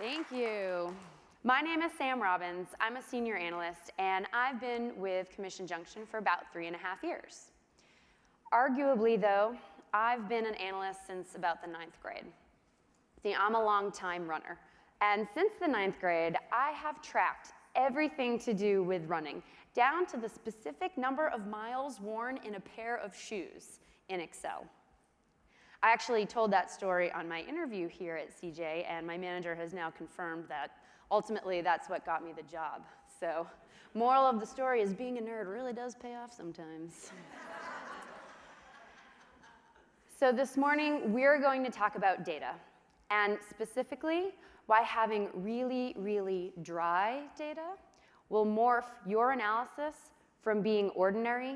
Thank you. My name is Sam Robbins. I'm a senior analyst, and I've been with Commission Junction for about 3.5 years. Arguably, though, I've been an analyst since about the 9th grade. See, I'm a long-time runner, and since the 9th grade, I have tracked everything to do with running, down to the specific number of miles worn in a pair of shoes in Excel. I actually told that story on my interview here at CJ, and my manager has now confirmed that ultimately that's what got me the job. So, moral of the story is being a nerd really does pay off sometimes. So this morning, we're going to talk about data, and specifically, why having really, really dry data will morph your analysis from being ordinary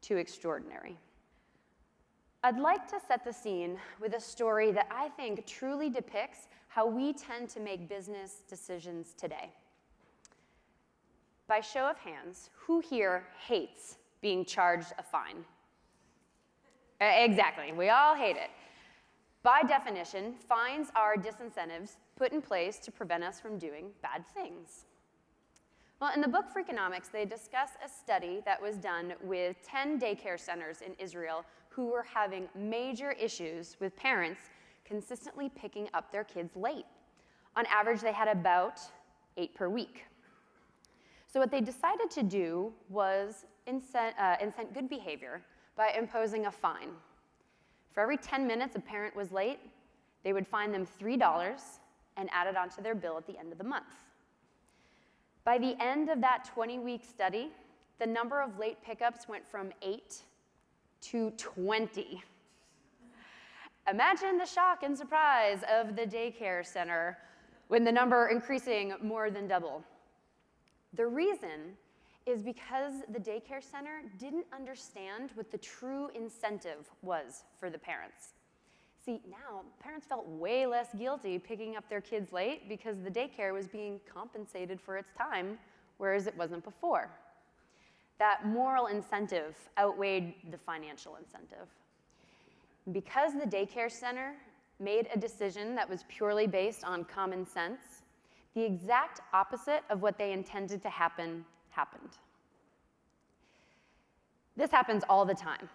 to extraordinary. I'd like to set the scene with a story that I think truly depicts how we tend to make business decisions today. By show of hands, who here hates being charged a fine? Exactly, we all hate it. By definition, fines are disincentives put in place to prevent us from doing bad things. Well, in the book Freakonomics, they discuss a study that was done with 10 daycare centers in Israel who were having major issues with parents consistently picking up their kids late. On average, they had about 8 per week. So what they decided to do was incent good behavior by imposing a fine. For every 10 minutes a parent was late, they would fine them $3 and add it onto their bill at the end of the month. By the end of that 20-week study, the number of late pickups went from 8 to 20. Imagine the shock and surprise of the daycare center when the number increasing more than double. The reason is because the daycare center didn't understand what the true incentive was for the parents. See, now parents felt way less guilty picking up their kids late because the daycare was being compensated for its time, whereas it wasn't before. That moral incentive outweighed the financial incentive. Because the daycare center made a decision that was purely based on common sense, the exact opposite of what they intended to happen happened. This happens all the time.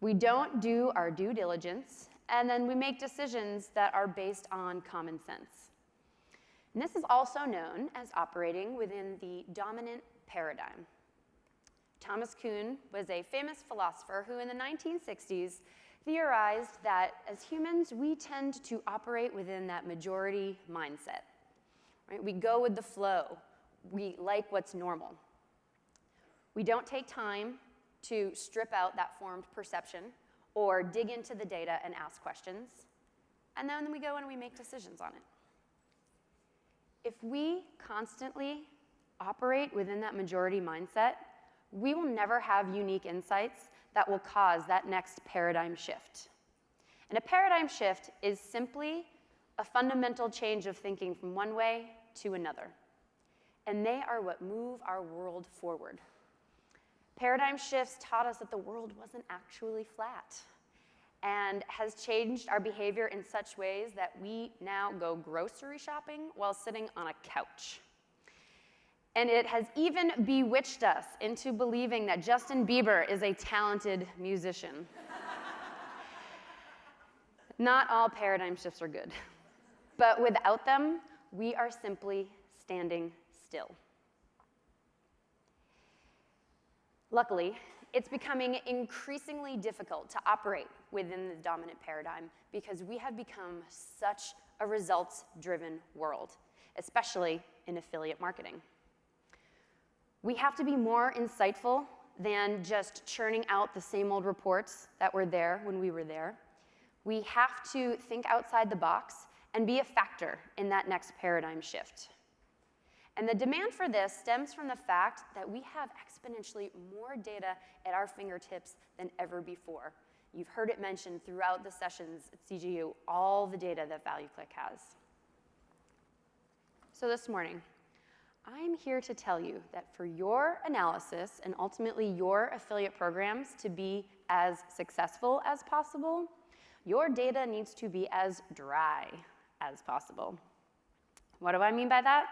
We don't do our due diligence, and then we make decisions that are based on common sense. And this is also known as operating within the dominant paradigm. Thomas Kuhn was a famous philosopher who in the 1960s theorized that as humans, we tend to operate within that majority mindset. Right? We go with the flow. We like what's normal. We don't take time to strip out that formed perception or dig into the data and ask questions, and then we go and we make decisions on it. If we constantly operate within that majority mindset, we will never have unique insights that will cause that next paradigm shift. And a paradigm shift is simply a fundamental change of thinking from one way to another. And they are what move our world forward. Paradigm shifts taught us that the world wasn't actually flat and has changed our behavior in such ways that we now go grocery shopping while sitting on a couch. And it has even bewitched us into believing that Justin Bieber is a talented musician. Not all paradigm shifts are good, but without them, we are simply standing still. Luckily, it's becoming increasingly difficult to operate within the dominant paradigm because we have become such a results-driven world, especially in affiliate marketing. We have to be more insightful than just churning out the same old reports that were there when we were there. We have to think outside the box and be a factor in that next paradigm shift. And the demand for this stems from the fact that we have exponentially more data at our fingertips than ever before. You've heard it mentioned throughout the sessions at CJU, all the data that ValueClick has. So this morning, I'm here to tell you that for your analysis and ultimately your affiliate programs to be as successful as possible, your data needs to be as dry as possible. What do I mean by that?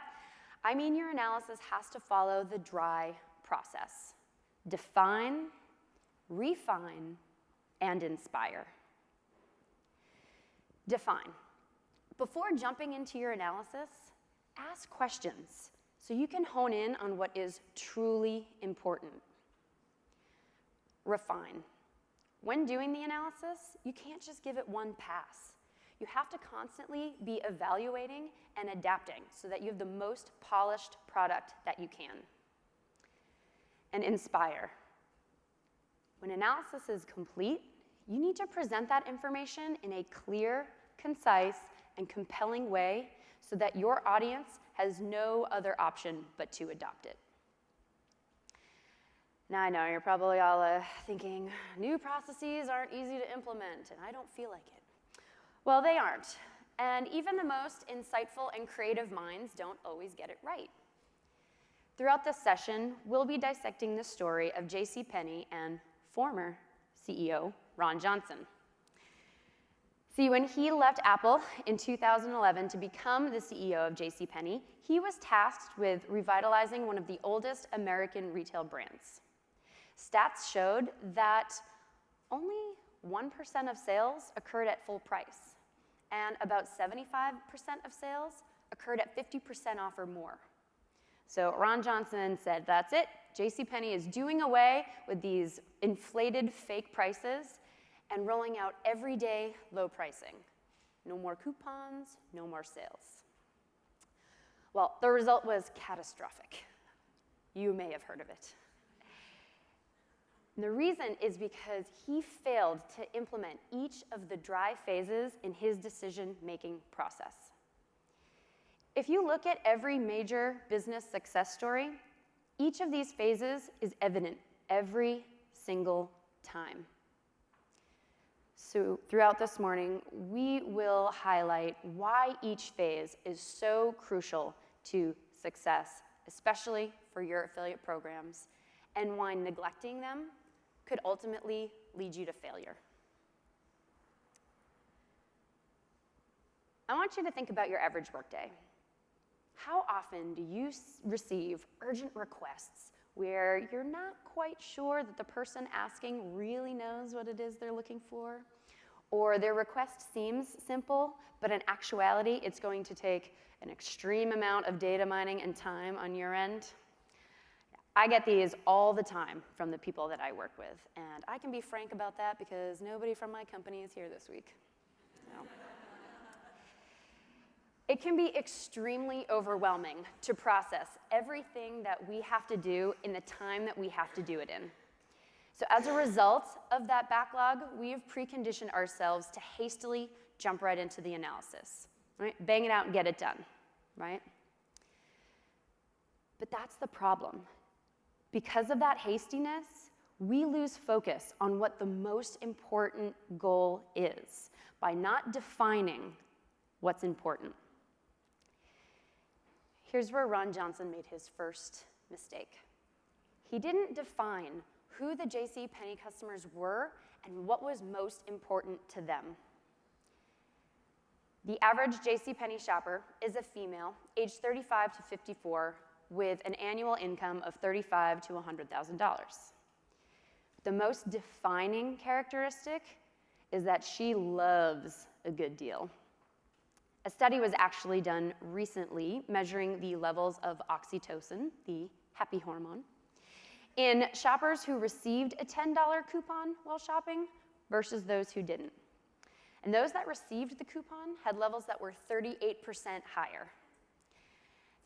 I mean your analysis has to follow the DRY process. Define, refine, and inspire. Define. Before jumping into your analysis, ask questions so you can hone in on what is truly important. Refine. When doing the analysis, you can't just give it one pass. You have to constantly be evaluating and adapting so that you have the most polished product that you can. And inspire. When analysis is complete, you need to present that information in a clear, concise, and compelling way so that your audience has no other option but to adopt it. Now I know you're probably all thinking, new processes aren't easy to implement, and I don't feel like it. Well, they aren't, and even the most insightful and creative minds don't always get it right. Throughout this session, we'll be dissecting the story of JCPenney and former CEO Ron Johnson. See, when he left Apple in 2011 to become the CEO of JCPenney, he was tasked with revitalizing one of the oldest American retail brands. Stats showed that only 1% of sales occurred at full price, and about 75% of sales occurred at 50% off or more. So Ron Johnson said, that's it, JCPenney is doing away with these inflated fake prices and rolling out everyday low pricing. No more coupons, no more sales. Well, the result was catastrophic. You may have heard of it. And the reason is because he failed to implement each of the DRY phases in his decision-making process. If you look at every major business success story, each of these phases is evident every single time. So throughout this morning, we will highlight why each phase is so crucial to success, especially for your affiliate programs, and why neglecting them could ultimately lead you to failure. I want you to think about your average workday. How often do you receive urgent requests where you're not quite sure that the person asking really knows what it is they're looking for? Or their request seems simple, but in actuality, it's going to take an extreme amount of data mining and time on your end? I get these all the time from the people that I work with, and I can be frank about that because nobody from my company is here this week. No. It can be extremely overwhelming to process everything that we have to do in the time that we have to do it in. So as a result of that backlog, we have preconditioned ourselves to hastily jump right into the analysis, right? Bang it out and get it done, right? But that's the problem. Because of that hastiness, we lose focus on what the most important goal is by not defining what's important. Here's where Ron Johnson made his first mistake. He didn't define who the JCPenney customers were and what was most important to them. The average JCPenney shopper is a female, aged 35 to 54, with an annual income of $35,000 to $100,000. The most defining characteristic is that she loves a good deal. A study was actually done recently measuring the levels of oxytocin, the happy hormone, in shoppers who received a $10 coupon while shopping versus those who didn't. And those that received the coupon had levels that were 38% higher.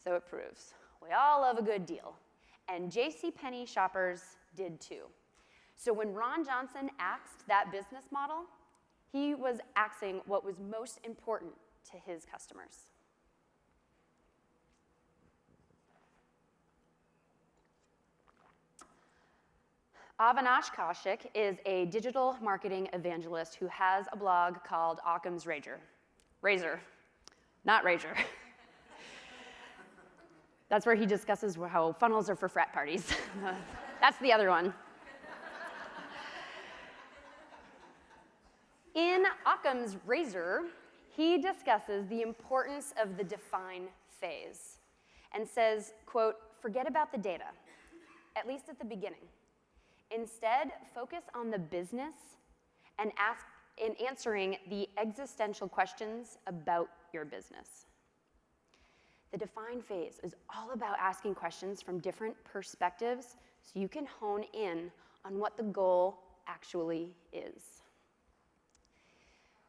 So it proves we all love a good deal, and JCPenney shoppers did too. So when Ron Johnson axed that business model, he was axing what was most important to his customers. Avinash Kaushik is a digital marketing evangelist who has a blog called Occam's Razor, not Razor. That's where he discusses how funnels are for frat parties. That's the other one. In Occam's Razor, he discusses the importance of the define phase and says, quote, forget about the data, at least at the beginning. Instead, focus on the business and answering the existential questions about your business. The define phase is all about asking questions from different perspectives so you can hone in on what the goal actually is.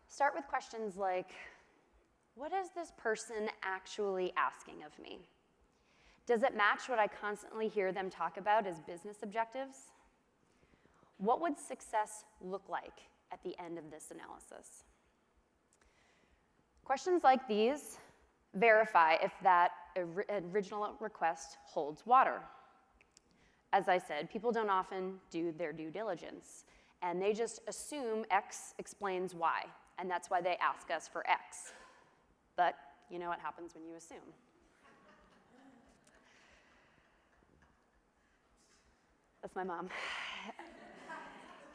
Start with questions like, what is this person actually asking of me? Does it match what I constantly hear them talk about as business objectives? What would success look like at the end of this analysis? Questions like these verify if that original request holds water. As I said, people don't often do their due diligence, and they just assume X explains Y, and that's why they ask us for X. But you know what happens when you assume. That's my mom.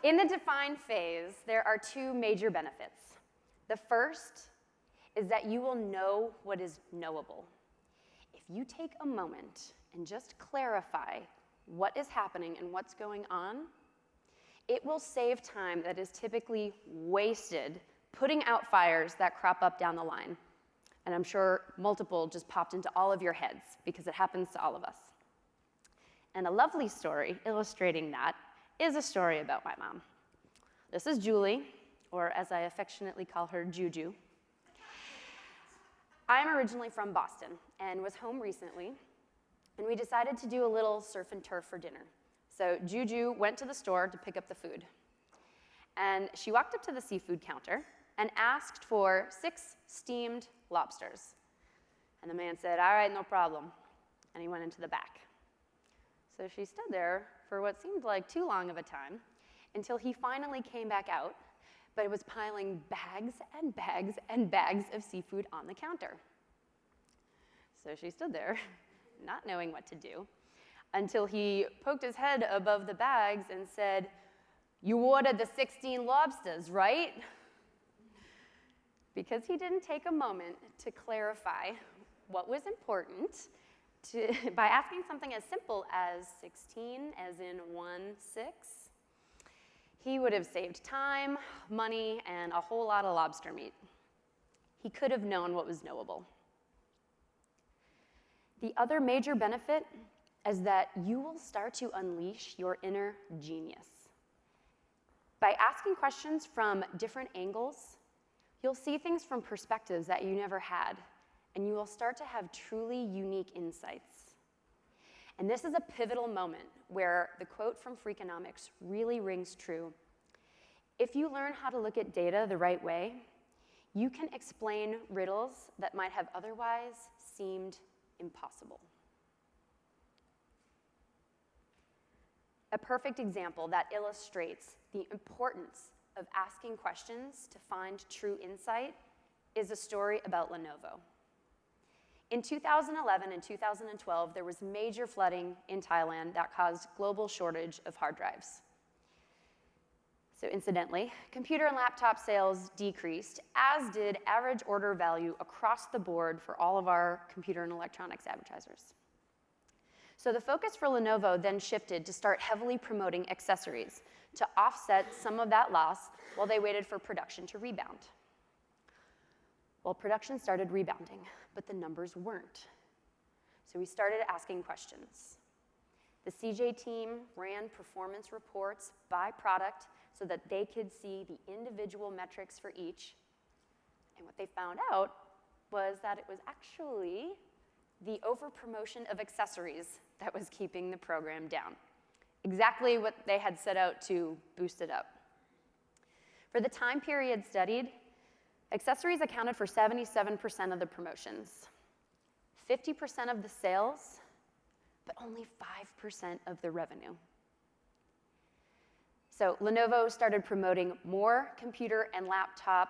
In the define phase, there are two major benefits. The first is that you will know what is knowable. If you take a moment and just clarify what is happening and what's going on, it will save time that is typically wasted putting out fires that crop up down the line. And I'm sure multiple just popped into all of your heads because it happens to all of us. And a lovely story illustrating that is a story about my mom. This is Julie, or as I affectionately call her, Juju. I'm originally from Boston and was home recently, and we decided to do a little surf and turf for dinner. So Juju went to the store to pick up the food. And she walked up to the seafood counter and asked for 6 steamed lobsters. And the man said, all right, no problem. And he went into the back. So she stood there for what seemed like too long of a time until he finally came back out, but it was piling bags and bags and bags of seafood on the counter. So she stood there, not knowing what to do, until he poked his head above the bags and said, you ordered the 16 lobsters, right? Because he didn't take a moment to clarify what was important by asking something as simple as 16, as in 1, 6, he would have saved time, money, and a whole lot of lobster meat. He could have known what was knowable. The other major benefit is that you will start to unleash your inner genius. By asking questions from different angles, you'll see things from perspectives that you never had, and you will start to have truly unique insights. And this is a pivotal moment where the quote from Freakonomics really rings true. If you learn how to look at data the right way, you can explain riddles that might have otherwise seemed impossible. A perfect example that illustrates the importance of asking questions to find true insight is a story about Lenovo. In 2011 and 2012, there was major flooding in Thailand that caused global shortage of hard drives. So incidentally, computer and laptop sales decreased, as did average order value across the board for all of our computer and electronics advertisers. So the focus for Lenovo then shifted to start heavily promoting accessories to offset some of that loss while they waited for production to rebound. Well, production started rebounding, but the numbers weren't. So we started asking questions. The CJ team ran performance reports by product so that they could see the individual metrics for each. And what they found out was that it was actually the over-promotion of accessories that was keeping the program down. Exactly what they had set out to boost it up. For the time period studied, accessories accounted for 77% of the promotions, 50% of the sales, but only 5% of the revenue. So Lenovo started promoting more computer and laptop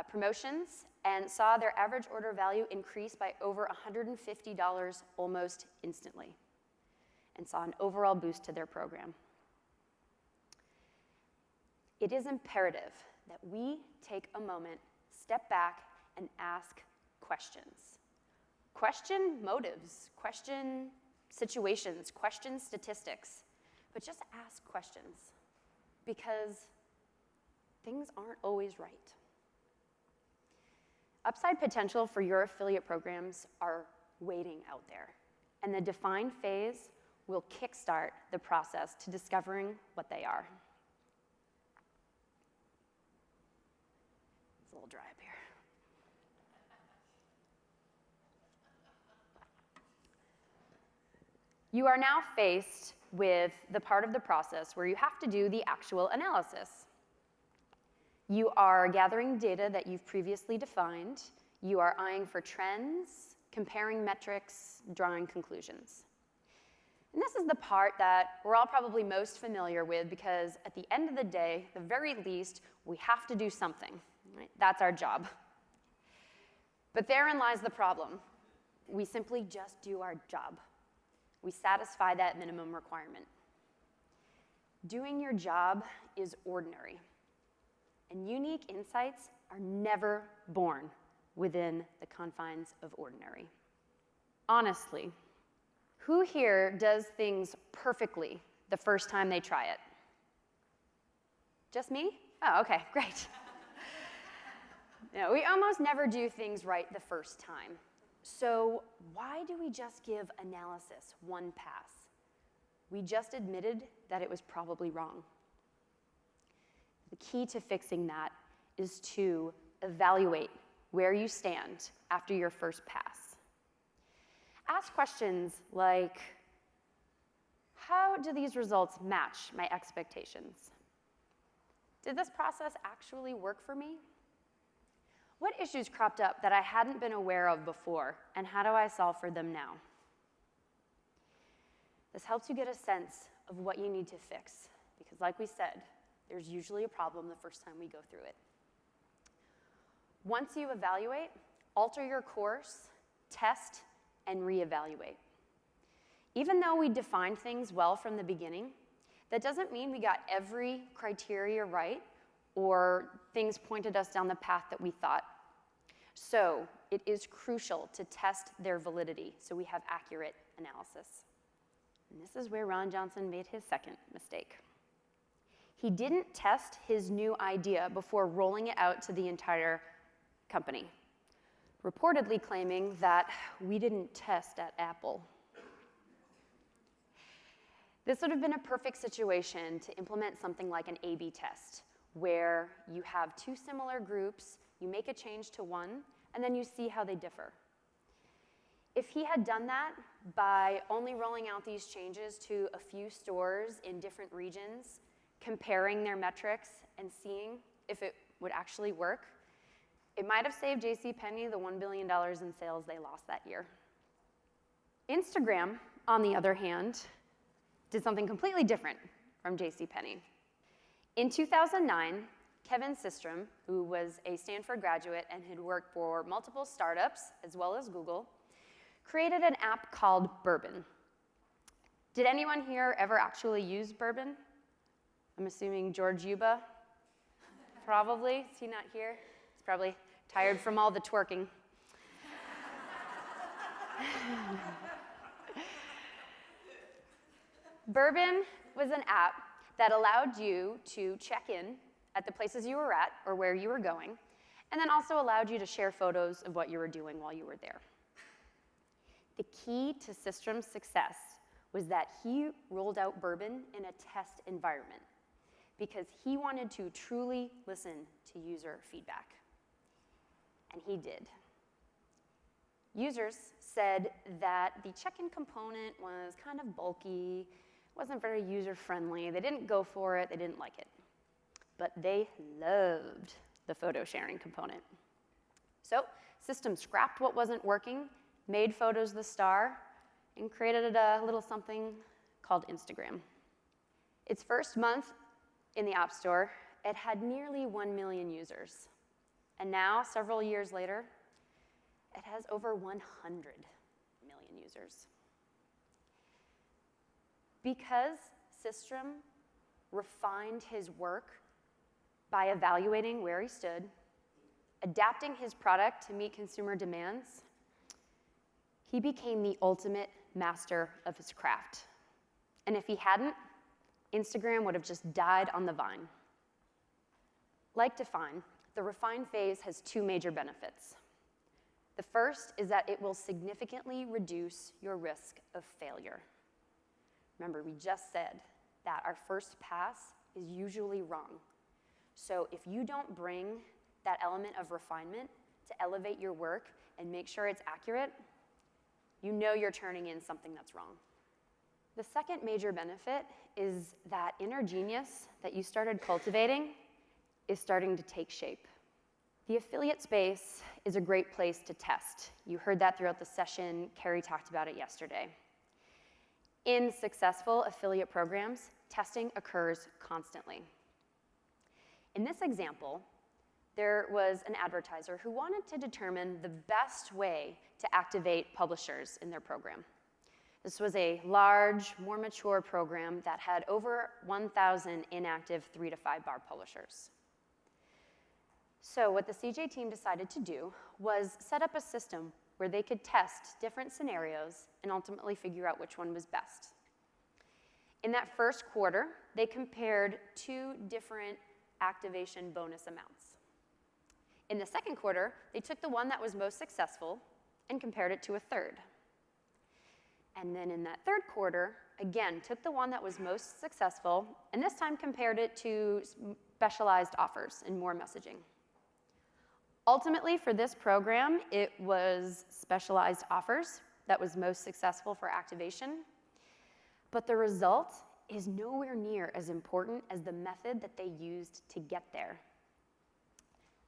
promotions and saw their average order value increase by over $150 almost instantly, and saw an overall boost to their program. It is imperative that we take a moment step back and ask questions. Question motives, question situations, question statistics, but just ask questions because things aren't always right. Upside potential for your affiliate programs are waiting out there, and the define phase will kickstart the process to discovering what they are. It's a little dry up here. You are now faced with the part of the process where you have to do the actual analysis. You are gathering data that you've previously defined. You are eyeing for trends, comparing metrics, drawing conclusions. And this is the part that we're all probably most familiar with because at the end of the day, the very least, we have to do something. Right? That's our job. But therein lies the problem. We simply just do our job. We satisfy that minimum requirement. Doing your job is ordinary, and unique insights are never born within the confines of ordinary. Honestly, who here does things perfectly the first time they try it? Just me? Oh, okay, great. No, we almost never do things right the first time. So why do we just give analysis one pass? We just admitted that it was probably wrong. The key to fixing that is to evaluate where you stand after your first pass. Ask questions like, how do these results match my expectations? Did this process actually work for me? What issues cropped up that I hadn't been aware of before, and how do I solve for them now? This helps you get a sense of what you need to fix, because like we said, there's usually a problem the first time we go through it. Once you evaluate, alter your course, test, and reevaluate. Even though we defined things well from the beginning, that doesn't mean we got every criteria right or things pointed us down the path that we thought. So it is crucial to test their validity so we have accurate analysis. And this is where Ron Johnson made his second mistake. He didn't test his new idea before rolling it out to the entire company, reportedly claiming that we didn't test at Apple. This would have been a perfect situation to implement something like an A/B test, where you have two similar groups, you make a change to one, and then you see how they differ. If he had done that by only rolling out these changes to a few stores in different regions, comparing their metrics and seeing if it would actually work, it might have saved JCPenney the $1 billion in sales they lost that year. Instagram, on the other hand, did something completely different from JCPenney. In 2009, Kevin Systrom, who was a Stanford graduate and had worked for multiple startups as well as Google, created an app called Bourbon. Did anyone here ever actually use Bourbon? I'm assuming George Yuba, probably. Is he not here? He's probably tired from all the twerking. Bourbon was an app that allowed you to check in at the places you were at or where you were going, and then also allowed you to share photos of what you were doing while you were there. The key to Systrom's success was that he rolled out Bourbon in a test environment because he wanted to truly listen to user feedback. And he did. Users said that the check-in component was kind of bulky, wasn't very user-friendly, they didn't go for it, they didn't like it. But they loved the photo sharing component. So Systrom scrapped what wasn't working, made photos the star, and created a little something called Instagram. Its first month in the App Store, it had nearly 1 million users. And now, several years later, it has over 100 million users. Because Systrom refined his work by evaluating where he stood, adapting his product to meet consumer demands, he became the ultimate master of his craft. And if he hadn't, Instagram would have just died on the vine. Like Define, the refine phase has two major benefits. The first is that it will significantly reduce your risk of failure. Remember, we just said that our first pass is usually wrong. So if you don't bring that element of refinement to elevate your work and make sure it's accurate, you know you're turning in something that's wrong. The second major benefit is that inner genius that you started cultivating is starting to take shape. The affiliate space is a great place to test. You heard that throughout the session. Carrie talked about it yesterday. In successful affiliate programs, testing occurs constantly. In this example, there was an advertiser who wanted to determine the best way to activate publishers in their program. This was a large, more mature program that had over 1,000 inactive 3 to 5 bar publishers. So what the CJ team decided to do was set up a system where they could test different scenarios and ultimately figure out which one was best. In that first quarter, they compared 2 different activation bonus amounts. In the second quarter, they took the one that was most successful and compared it to a third. And then in that third quarter, again, took the one that was most successful, and this time compared it to specialized offers and more messaging. Ultimately, for this program, it was specialized offers that was most successful for activation, but the result is nowhere near as important as the method that they used to get there.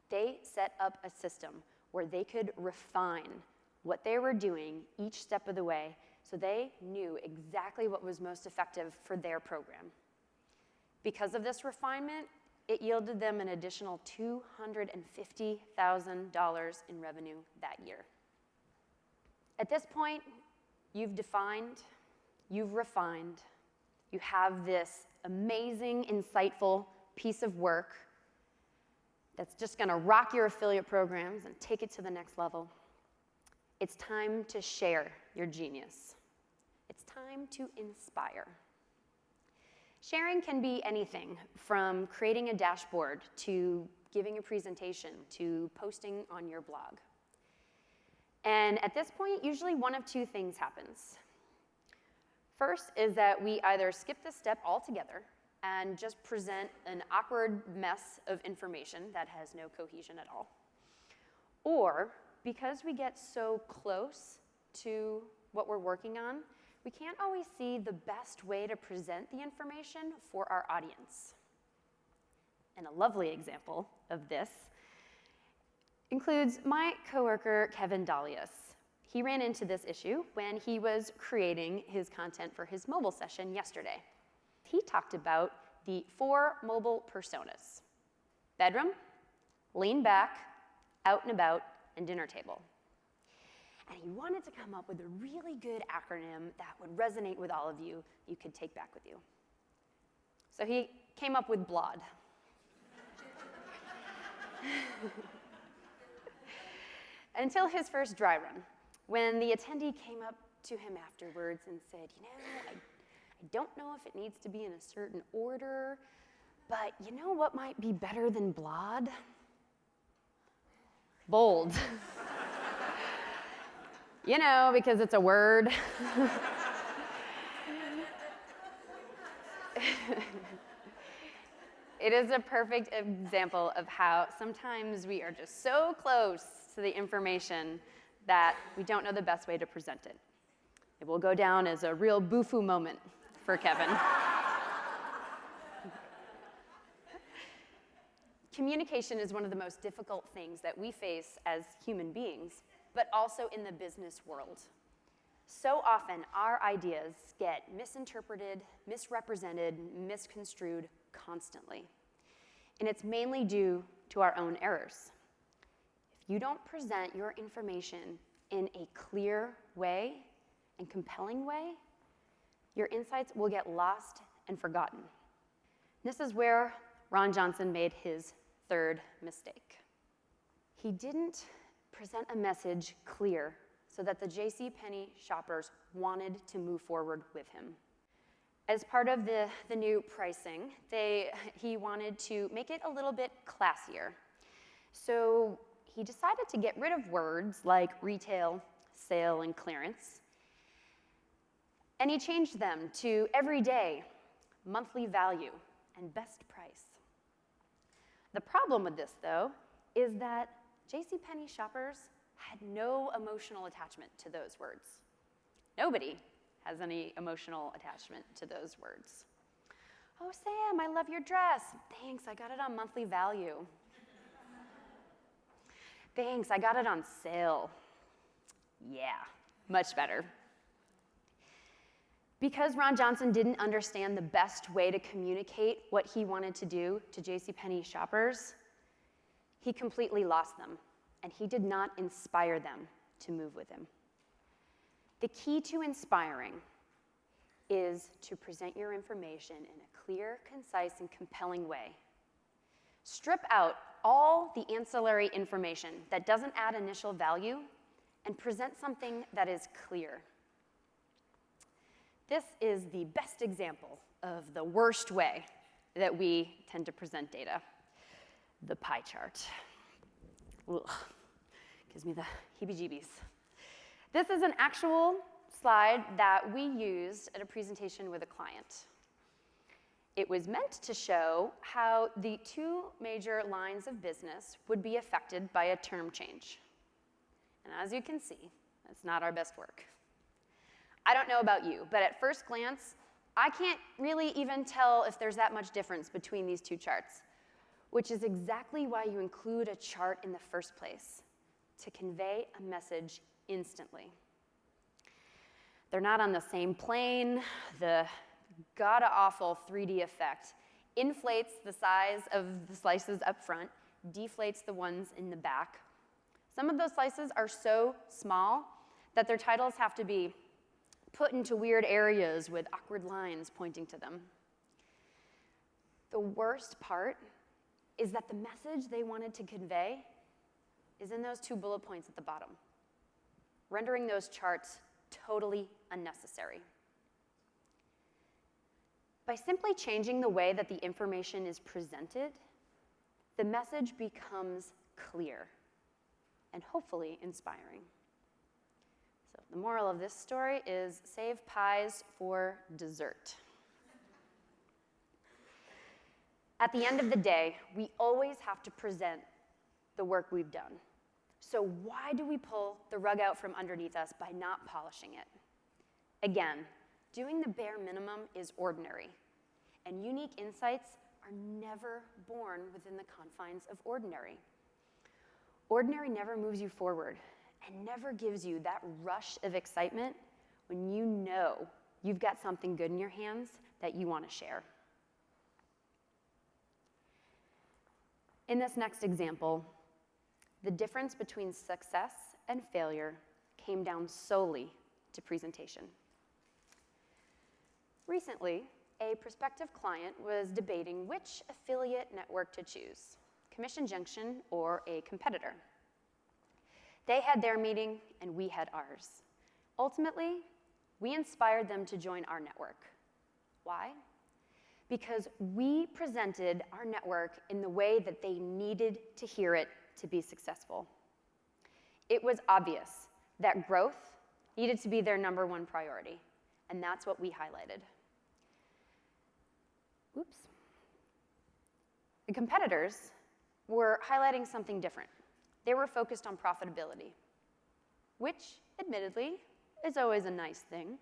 They set up a system where they could refine what they were doing each step of the way so they knew exactly what was most effective for their program. Because of this refinement, it yielded them an additional $250,000 in revenue that year. At this point, you've defined, you've refined, you have this amazing, insightful piece of work that's just gonna rock your affiliate programs and take it to the next level. It's time to share your genius. It's time to inspire. Sharing can be anything from creating a dashboard to giving a presentation to posting on your blog. And at this point, usually one of 2 things happens. First is that we either skip this step altogether and just present an awkward mess of information that has no cohesion at all. Or, because we get so close to what we're working on, we can't always see the best way to present the information for our audience. And a lovely example of this includes my coworker, Kevin Dalius. He ran into this issue when he was creating his content for his mobile session yesterday. He talked about the 4 mobile personas: bedroom, lean back, out and about, and dinner table. And he wanted to come up with a really good acronym that would resonate with all of you, you could take back with you. So he came up with BLOD. Until his first dry run, when the attendee came up to him afterwards and said, I don't know if it needs to be in a certain order, but you know what might be better than BLOD? Bold. Because it's a word. It is a perfect example of how sometimes we are just so close to the information that we don't know the best way to present it. It will go down as a real boo-foo moment for Kevin. Communication is one of the most difficult things that we face as human beings, but also in the business world. So often, our ideas get misinterpreted, misrepresented, misconstrued constantly. And it's mainly due to our own errors. If you don't present your information in a clear way and compelling way, your insights will get lost and forgotten. This is where Ron Johnson made his 3rd mistake. he didn't present a message clear so that the JCPenney shoppers wanted to move forward with him. As part of the new pricing, he wanted to make it a little bit classier. So he decided to get rid of words like retail, sale, and clearance, and he changed them to everyday, monthly value, and best price. The problem with this, though, is that JCPenney shoppers had no emotional attachment to those words. Nobody has any emotional attachment to those words. Oh, Sam, I love your dress. Thanks, I got it on monthly value. Thanks, I got it on sale. Yeah, much better. Because Ron Johnson didn't understand the best way to communicate what he wanted to do to JCPenney shoppers, he completely lost them, and he did not inspire them to move with him. The key to inspiring is to present your information in a clear, concise, and compelling way. Strip out all the ancillary information that doesn't add initial value and present something that is clear. This is the best example of the worst way that we tend to present data, the pie chart. Ugh, gives me the heebie-jeebies. This is an actual slide that we used at a presentation with a client. It was meant to show how the two major lines of business would be affected by a term change. And as you can see, it's not our best work. I don't know about you, but at first glance, I can't really even tell if there's that much difference between these two charts, which is exactly why you include a chart in the first place, to convey a message instantly. They're not on the same plane. The god-awful 3D effect inflates the size of the slices up front, deflates the ones in the back. Some of those slices are so small that their titles have to be put into weird areas with awkward lines pointing to them. The worst part is that the message they wanted to convey is in those 2 bullet points at the bottom, rendering those charts totally unnecessary. By simply changing the way that the information is presented, the message becomes clear and hopefully inspiring. So the moral of this story is save pies for dessert. At the end of the day, we always have to present the work we've done. So why do we pull the rug out from underneath us by not polishing it? Again, doing the bare minimum is ordinary, and unique insights are never born within the confines of ordinary. Ordinary never moves you forward and never gives you that rush of excitement when you know you've got something good in your hands that you want to share. In this next example, the difference between success and failure came down solely to presentation. Recently, a prospective client was debating which affiliate network to choose, Commission Junction or a competitor. They had their meeting and we had ours. Ultimately, we inspired them to join our network. Why? Because we presented our network in the way that they needed to hear it to be successful. It was obvious that growth needed to be their number one priority, and that's what we highlighted. Oops. The competitors were highlighting something different. They were focused on profitability, which, admittedly, is always a nice thing,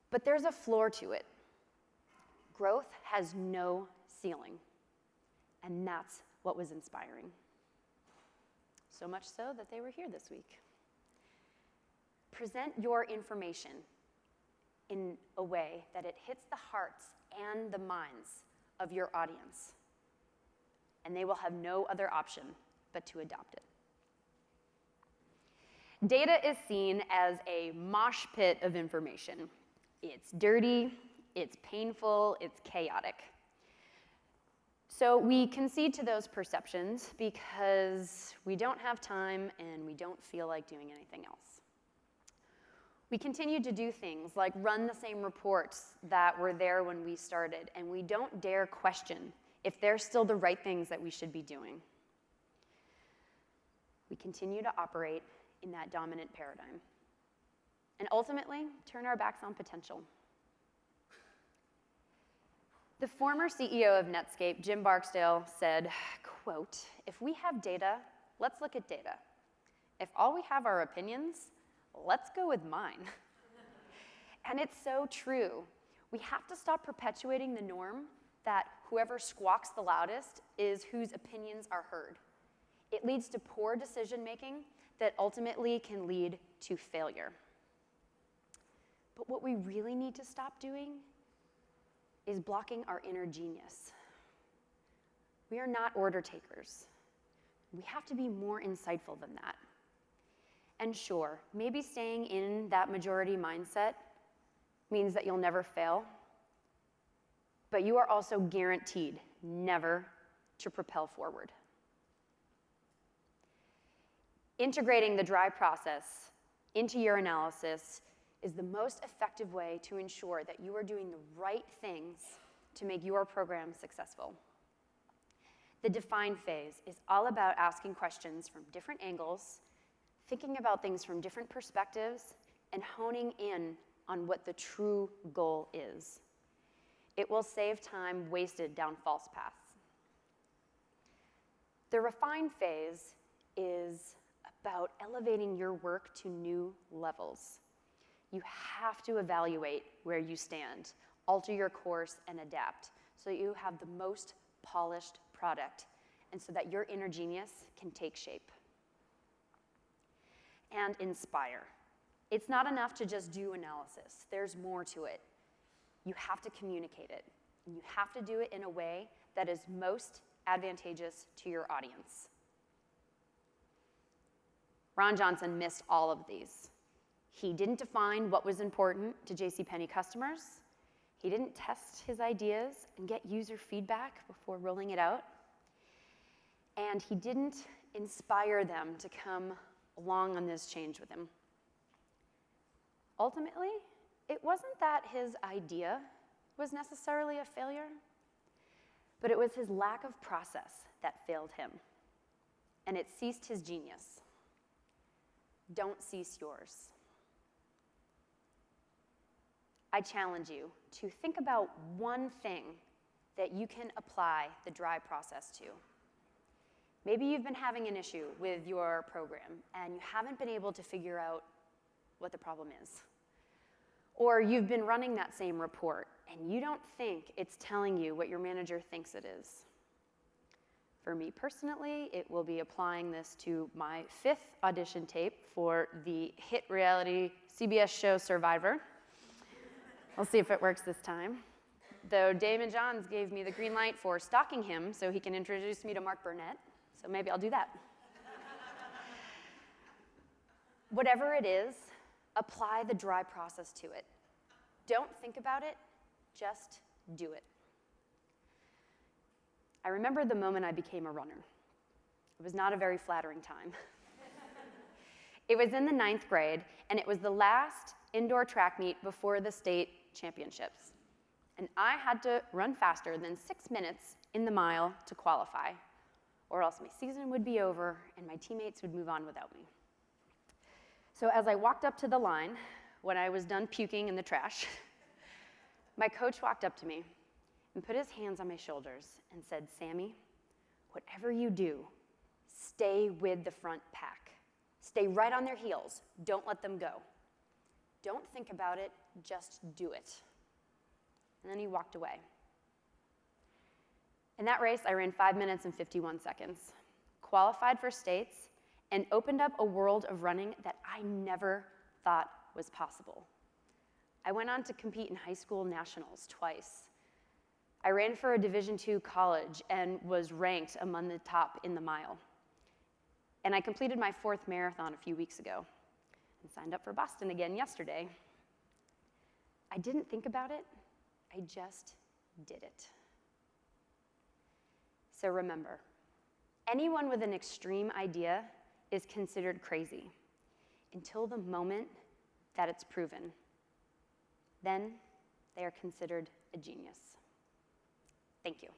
but there's a floor to it. Growth has no ceiling, and that's what was inspiring. So much so that they were here this week. Present your information in a way that it hits the hearts and the minds of your audience, and they will have no other option but to adopt it. Data is seen as a mosh pit of information. It's dirty, it's painful, it's chaotic. So we concede to those perceptions because we don't have time and we don't feel like doing anything else. We continue to do things like run the same reports that were there when we started, and we don't dare question if they're still the right things that we should be doing. We continue to operate in that dominant paradigm and ultimately turn our backs on potential. The former CEO of Netscape, Jim Barksdale, said, quote, "If we have data, let's look at data. If all we have are opinions, let's go with mine." And it's so true. We have to stop perpetuating the norm that whoever squawks the loudest is whose opinions are heard. It leads to poor decision-making that ultimately can lead to failure. But what we really need to stop doing is blocking our inner genius. We are not order takers. We have to be more insightful than that. And sure, maybe staying in that majority mindset means that you'll never fail, but you are also guaranteed never to propel forward. Integrating the dry process into your analysis is the most effective way to ensure that you are doing the right things to make your program successful. The define phase is all about asking questions from different angles, thinking about things from different perspectives, and honing in on what the true goal is. It will save time wasted down false paths. The refine phase is about elevating your work to new levels. You have to evaluate where you stand, alter your course, and adapt so that you have the most polished product and so that your inner genius can take shape. And inspire. It's not enough to just do analysis. There's more to it. You have to communicate it, and you have to do it in a way that is most advantageous to your audience. Ron Johnson missed all of these. He didn't define what was important to JCPenney customers. He didn't test his ideas and get user feedback before rolling it out. And he didn't inspire them to come along on this change with him. Ultimately, it wasn't that his idea was necessarily a failure, but it was his lack of process that failed him, and it ceased his genius. Don't cease yours. I challenge you to think about one thing that you can apply the dry process to. Maybe you've been having an issue with your program and you haven't been able to figure out what the problem is. Or you've been running that same report and you don't think it's telling you what your manager thinks it is. For me personally, it will be applying this to my 5th audition tape for the hit reality CBS show Survivor. We'll see if it works this time. Though Damon Johns gave me the green light for stalking him so he can introduce me to Mark Burnett, so maybe I'll do that. Whatever it is, apply the dry process to it. Don't think about it, just do it. I remember the moment I became a runner. It was not a very flattering time. It was in the 9th grade, and it was the last indoor track meet before the state championships. And I had to run faster than 6 minutes in the mile to qualify, or else my season would be over and my teammates would move on without me. So as I walked up to the line, when I was done puking in the trash, my coach walked up to me and put his hands on my shoulders and said, "Sammy, whatever you do, stay with the front pack. Stay right on their heels. Don't let them go. Don't think about it, just do it." And then he walked away. In that race, I ran 5 minutes and 51 seconds, qualified for states, and opened up a world of running that I never thought was possible. I went on to compete in high school nationals twice. I ran for a Division II college and was ranked among the top in the mile. And I completed my 4th marathon a few weeks ago and signed up for Boston again yesterday. I didn't think about it, I just did it. So remember, anyone with an extreme idea is considered crazy until the moment that it's proven. Then they are considered a genius. Thank you.